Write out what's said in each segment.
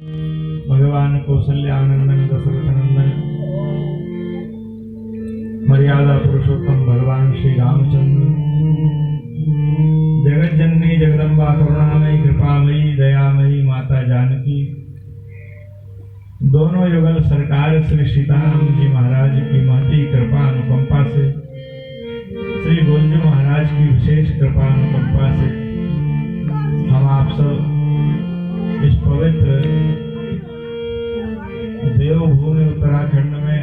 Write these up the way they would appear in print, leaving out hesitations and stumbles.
भगवान कौशल्यानंदन दशरथ नंदन मर्यादा पुरुषोत्तम भगवान श्री रामचंद्र, जगत जननी जगदम्बा करुणामयी कृपामयी दयामयी माता जानकी, दोनों युगल सरकार श्री सीताराम जी महाराज की महती कृपा अनुकंपा से, श्री गोलजू महाराज की विशेष कृपा अनुकंपा से हम आप सब इस पवित्र देवभूमि उत्तराखंड में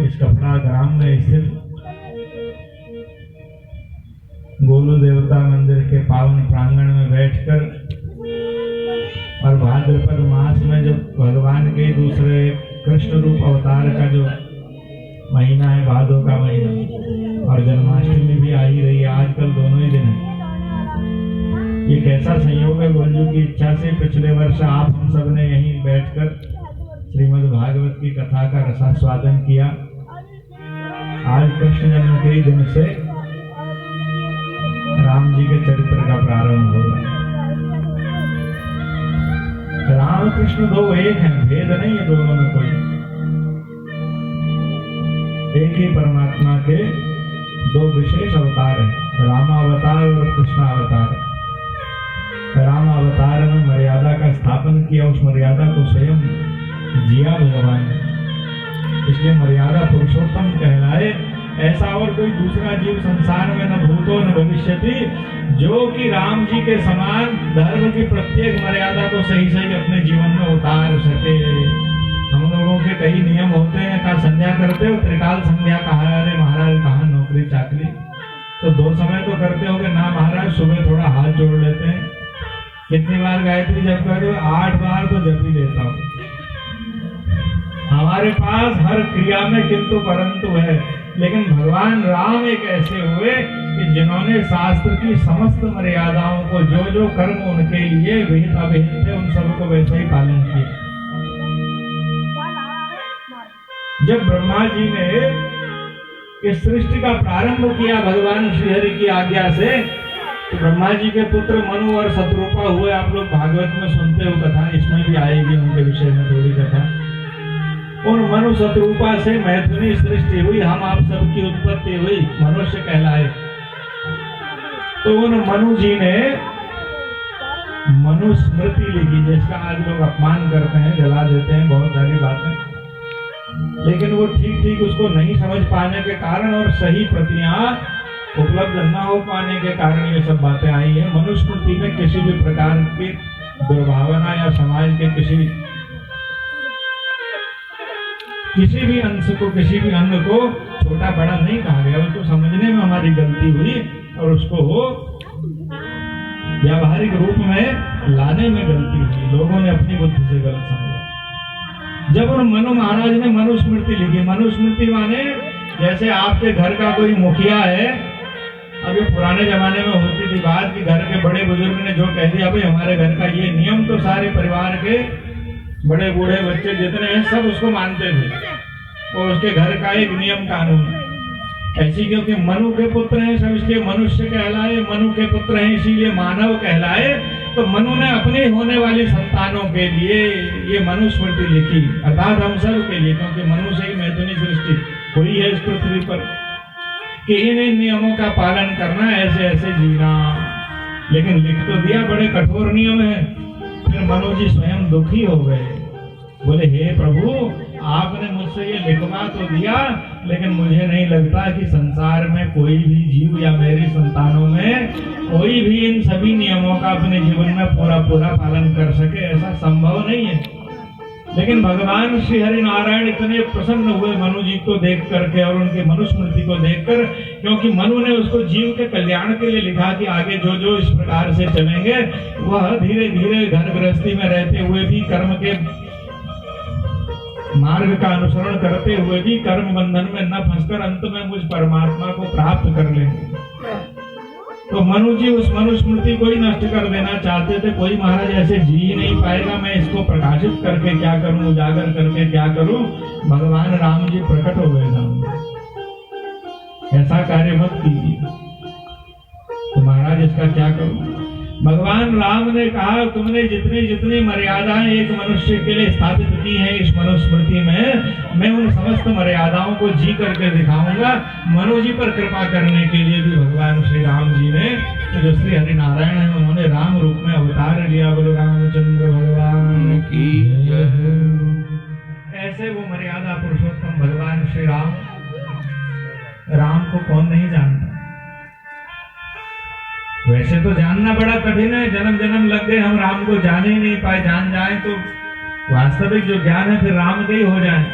इस कपड़ा ग्राम में स्थित गोलू देवता मंदिर के पावन प्रांगण में बैठकर और भाद्रपद मास में जो भगवान के दूसरे कृष्ण रूप अवतार का जो महीना है, भादों का महीना, और जन्माष्टमी भी आ ही रही है, आजकल दोनों ही दिन है। ये कैसा संयोग है, गोलजू की इच्छा से पिछले वर्ष आप हम सब ने यहीं बैठकर श्रीमद् भागवत की कथा का रसास्वादन किया। आज कृष्ण जन्म के ही दिन से राम जी के चरित्र का प्रारंभ हो रहा है। राम कृष्ण दो एक हैं, भेद नहीं है दोनों में कोई, एक ही परमात्मा के दो विशेष अवतार हैं, रामावतार और कृष्णावतार। राम अवतार में मर्यादा का स्थापन किया, उस मर्यादा को स्वयं जिया भगवान ने, इसलिए मर्यादा पुरुषोत्तम कहलाए। ऐसा और कोई दूसरा जीव संसार में न भूतो न भविष्यति जो कि राम जी के समान धर्म की प्रत्येक मर्यादा को सही सही अपने जीवन में उतार सके। हम लोगों के कई नियम होते हैं, का संध्या करते हो, त्रिकाल संध्या कहा, अरे महाराज कहाँ नौकरी चाकरी, तो दो समय तो करते होगे ना महाराज, सुबह थोड़ा हाथ जोड़ लेते हैं। कितनी बार गायत्री जप कर, 8 बार तो जप ही लेता हूँ। हमारे पास हर क्रिया में किंतु परंतु है, लेकिन भगवान राम एक ऐसे हुए कि जिन्होंने शास्त्र की समस्त मर्यादाओं को, जो जो कर्म उनके लिए विहित अविहित थे, उन सबको वैसे ही पालन किया। जब ब्रह्मा जी ने इस सृष्टि का प्रारंभ किया भगवान श्रीहरि की आज्ञा से, तो ब्रह्मा जी के पुत्र मनु और शत्रुपा हुए। आप लोग भागवत में सुनते हो कथा, इसमें भी आएगी उनके विषय में थोड़ी कथा। उन मनु शत्रुपा से मैथुनी सृष्टि हुई, हम आप सबकी उत्पत्ति हुई, मनुष्य कहलाए। तो उन मनु जी ने मनुस्मृति लिखी, जिसका आज लोग अपमान करते हैं, जला देते हैं बहुत सारी बातें, लेकिन वो ठीक ठीक उसको नहीं समझ पाने के कारण और सही प्रतियां उपलब्ध न हो पाने के कारण ये सब बातें आई है। मनुस्मृति में किसी भी प्रकार की दुर्भावना या समाज के किसी भी अंश को, किसी भी अंग को छोटा बड़ा नहीं कहा गया। उसको समझने में हमारी गलती हुई और उसको व्यावहारिक रूप में लाने में गलती हुई, लोगों ने अपनी बुद्धि से गलत समझा। जब उन मनु महाराज ने मनुस्मृति लिखी, मनुस्मृति माने जैसे आपके घर का कोई मुखिया है, अभी पुराने जमाने में होती थी बात कि घर के बड़े बुजुर्ग ने जो कह दिया, भाई हमारे घर का ये नियम, तो सारे परिवार के बड़े बूढ़े बच्चे जितने हैं सब उसको मानते थे, और उसके घर का एक नियम कानून। ऐसी क्योंकि मनु के पुत्र हैं सब, इसलिए मनुष्य कहलाए, मनु के पुत्र हैं इसीलिए मानव कहलाए। तो मनु ने अपने होने वाली संतानों के लिए ये मनुस्मृति लिखी, अर्थात हम सब के लिए, क्योंकि मनु से ही मैथुनी सृष्टि हुई है इस पृथ्वी पर, कि इन नियमों का पालन करना, ऐसे ऐसे जीना। लेकिन लिख तो दिया, बड़े कठोर नियम है। फिर मनु जी स्वयं दुखी हो गए, बोले हे प्रभु, आपने मुझसे ये लिखवा तो दिया, लेकिन मुझे नहीं लगता कि संसार में कोई भी जीव या मेरी संतानों में कोई भी इन सभी नियमों का अपने जीवन में पूरा पूरा पालन कर सके, ऐसा संभव नहीं है। लेकिन भगवान श्री हरि नारायण इतने प्रसन्न हुए मनु जी को देख करके और उनकी मनुस्मृति को देखकर, क्योंकि मनु ने उसको जीव के कल्याण के लिए लिखा कि आगे जो जो इस प्रकार से चलेंगे, वह धीरे धीरे घर गृहस्थी में रहते हुए भी, कर्म के मार्ग का अनुसरण करते हुए भी, कर्म बंधन में न फंसकर अंत में मुझ परमात्मा को प्राप्त कर लेंगे। तो मनु जी उस मनुस्मृति को ही नष्ट कर देना चाहते थे। कोई महाराज ऐसे जी ही नहीं पाएगा, मैं इसको प्रकाशित करके क्या करूं, उजागर करके क्या करूं। भगवान राम जी प्रकट हो गए सामने, ऐसा कार्य मत कीजिए। तो महाराज इसका क्या करूं? भगवान राम ने कहा तुमने जितनी जितनी मर्यादाएं एक मनुष्य के लिए स्थापित की हैं इस मनुस्मृति में, मैं उन समस्त मर्यादाओं को जी करके दिखाऊंगा। मनु जी पर कृपा करने के लिए भी भगवान श्री राम जी ने, जो श्री हरि नारायण है, उन्होंने राम रूप में अवतार लिया। बोलो रामचंद्र भगवान की जय। ऐसे वो मर्यादा पुरुषोत्तम भगवान श्री राम, राम को कौन नहीं जानता। वैसे तो जानना बड़ा कठिन है, जन्म जन्म लग गए हम राम को जान ही नहीं पाए। जान जाए तो वास्तविक जो ज्ञान है फिर राम का ही हो जाए।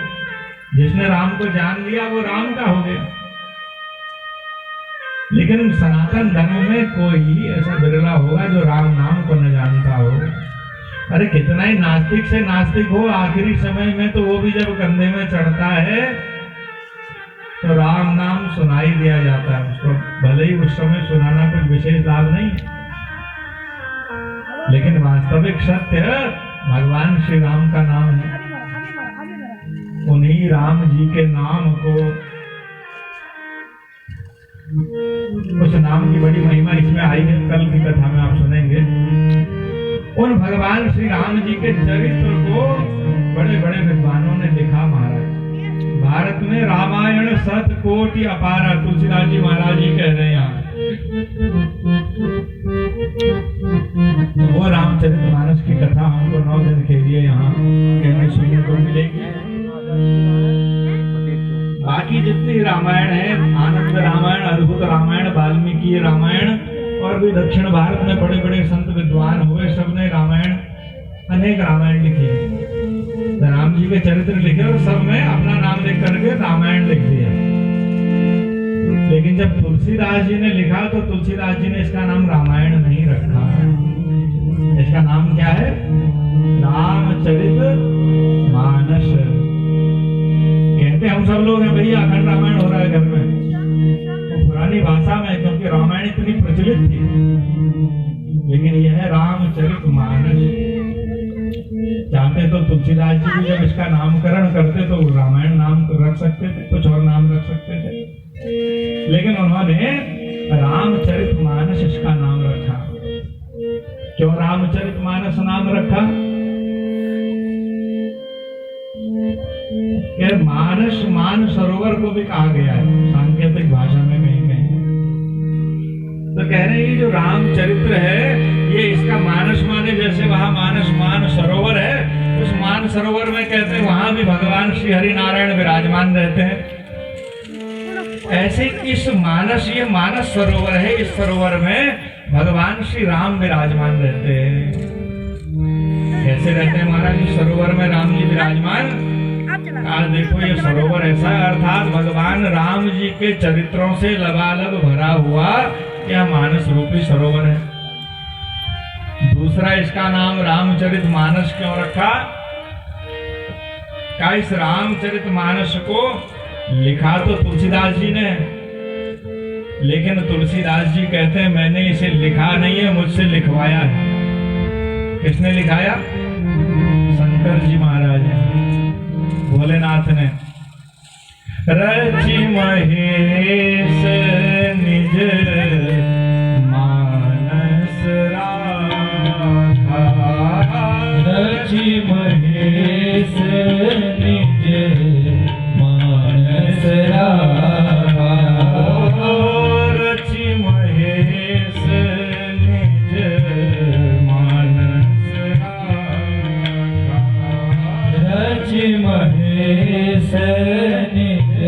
जिसने राम को जान लिया वो राम का हो गया। लेकिन सनातन धर्म में कोई ऐसा बिरला होगा जो राम नाम को न जानता हो। अरे कितना ही नास्तिक से नास्तिक हो, आखिरी समय में तो वो भी जब कंधे में चढ़ता है तो राम नाम सुनाई दिया जाता है उसको। भले ही उस समय सुनाना कुछ विशेष लाभ नहीं, लेकिन वास्तविक सत्य भगवान श्री राम का नाम है। उन्हीं राम जी के नाम को, उस नाम की बड़ी महिमा इसमें आई है, कल की कथा में आप सुनेंगे। उन भगवान श्री राम जी के चरित्र को बड़े बड़े विद्वानों ने लिखा महाराज। भारत में रामायण 7 कोटि अपारा, तुलसीदास जी महाराज जी कह रहे हैं यहाँ। वो रामचरितमानस की कथा हमको 9 दिन के लिए यहाँ कहने सुनने को मिलेगी। बाकी जितनी रामायण है, आनंद रामायण, अद्भुत रामायण, वाल्मीकि रामायण, और भी दक्षिण भारत में बड़े बड़े संत विद्वान हुए, सबने रामायण, अनेक रामायण लिखी, राम जी के चरित्र लिखे और सब में अपना नाम लिख करके रामायण लिख दिया। लेकिन जब तुलसीदास जी ने लिखा तो तुलसीदास जी ने इसका नाम रामायण नहीं रखा। इसका नाम क्या है? रामचरित मानस। कहते हम सब लोग हैं भैया अखंड रामायण हो रहा है घर में, तो पुरानी भाषा में, क्योंकि रामायण इतनी प्रचलित थी। लेकिन यह है रामचरित मानस। चाहते तो तुलसीदास जी भी जब इसका नामकरण करते तो रामायण नाम रख सकते थे, कुछ और नाम रख सकते थे, लेकिन उन्होंने रामचरितमानस इसका नाम रखा। क्यों रामचरितमानस नाम रखा? मानस, मान सरोवर को भी कहा गया है सांकेतिक भाषा में कहीं कहीं। तो कह रहे हैं जो रामचरित्र है ये इसका मानस माने, जैसे वहां मानस मान सरोवर है, उस मान सरोवर में कहते हैं वहां भी भगवान श्री हरि नारायण विराजमान रहते हैं। ऐसे इस मानस, ये मानस सरोवर है, इस सरोवर में भगवान श्री राम विराजमान रहते हैं। कैसे रहते हैं महाराज इस सरोवर में राम जी विराजमान? आज देखो ये सरोवर ऐसा है, अर्थात भगवान राम जी के चरित्रों से लबालब भरा हुआ यह मानस रूपी सरोवर है। दूसरा इसका नाम रामचरित मानस क्यों रखा? क्या इस रामचरित मानस को लिखा तो तुलसीदास जी ने, लेकिन तुलसीदास जी कहते हैं मैंने इसे लिखा नहीं है, मुझसे लिखवाया है। किसने लिखाया? शंकर जी महाराज ने, भोलेनाथ ने। रचि महेश निज मानस राखा, रचि महेश निज मानस राखा, रचि महेश निज मानस राखा, रचि महेश निज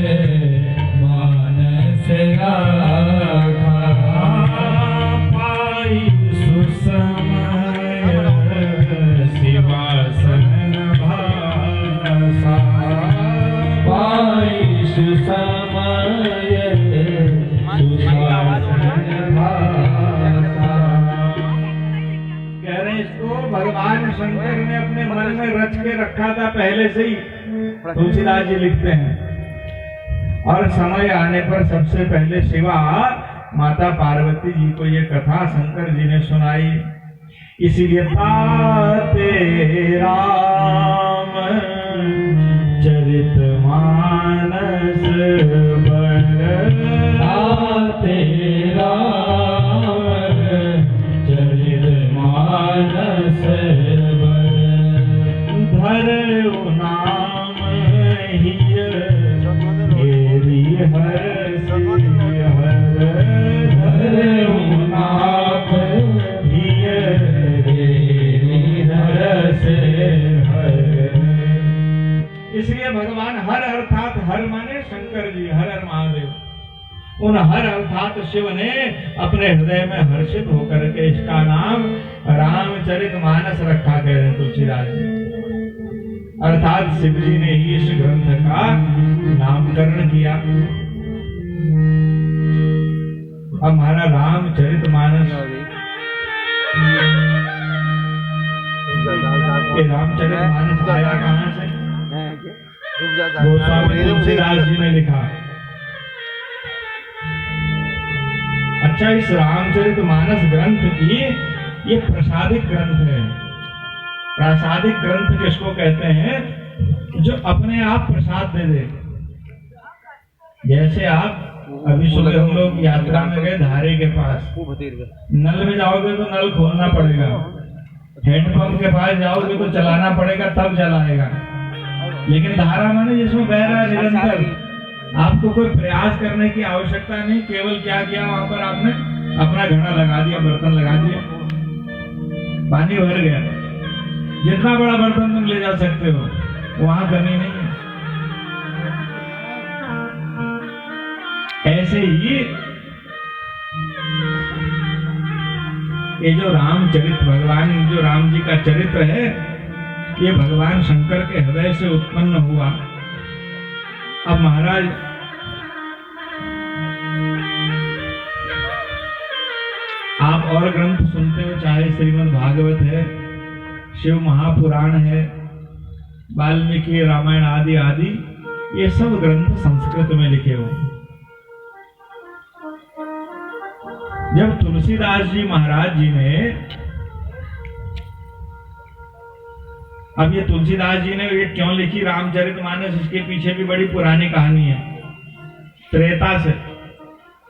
मानस राखा, पाई सुसमय शिवासन भासा, पाई सुसमय शिवासन भासा। कह रहे इसको भगवान शंकर ने अपने मन में रच के रखा था पहले से ही, तुलसीदास जी लिखते हैं। और समय आने पर सबसे पहले शिवा माता पार्वती जी को ये कथा शंकर जी ने सुनाई। इसीलिए ताते राम चरित मानस बर, ताते राम चरित हरऊ नाम हिय हेरी हरसि हर हरऊ नाम हिय हेरी हरसि हर। इसलिए भगवान हर अर्थात हर माने शंकर जी, हर हर महादेव, उन हर अर्थात शिव ने अपने हृदय में हर्षित होकर के इसका नाम रामचरितमानस रखा, कह रहे तुलसीदास जी। अर्थात शिव जी ने ही इस ग्रंथ का नामकरण किया। अब हमारा रामचरितमानस, ये रामचरितमानस आया कहां से? गोस्वामी तुलसीदास जी ने लिखा। अच्छा, इस रामचरितमानस ग्रंथ की ये प्रसादिक ग्रंथ है। प्रसादिक ग्रंथ किसको कहते हैं? जो अपने आप प्रसाद दे दे। जैसे आप अभी सुबह हम लोग यात्रा में गए धारे के पास, नल में जाओगे तो नल खोलना पड़ेगा, हैंडपंप के पास जाओगे तो चलाना पड़ेगा, तब चलाएगा। लेकिन धारा माने जिसमें बह रहा है निरंतर, आपको कोई प्रयास करने की आवश्यकता नहीं। केवल क्या किया, वहां पर आपने अपना घड़ा लगा दिया, बर्तन लगा दिया, पानी भर गया। जितना बड़ा बर्तन तुम ले जा सकते हो, वहां कमी नहीं है। ऐसे ही ये जो रामचरित, भगवान जो राम जी का चरित्र है, ये भगवान शंकर के हृदय से उत्पन्न हुआ। अब महाराज आप और ग्रंथ सुनते हो, चाहे श्रीमद् भागवत है, शिव महापुराण है, वाल्मीकि रामायण आदि आदि, ये सब ग्रंथ संस्कृत में लिखे हुए। जब तुलसीदास जी महाराज जी ने, अब ये तुलसीदास जी ने ये क्यों लिखी रामचरितमानस, इसके पीछे भी बड़ी पुरानी कहानी है। त्रेता से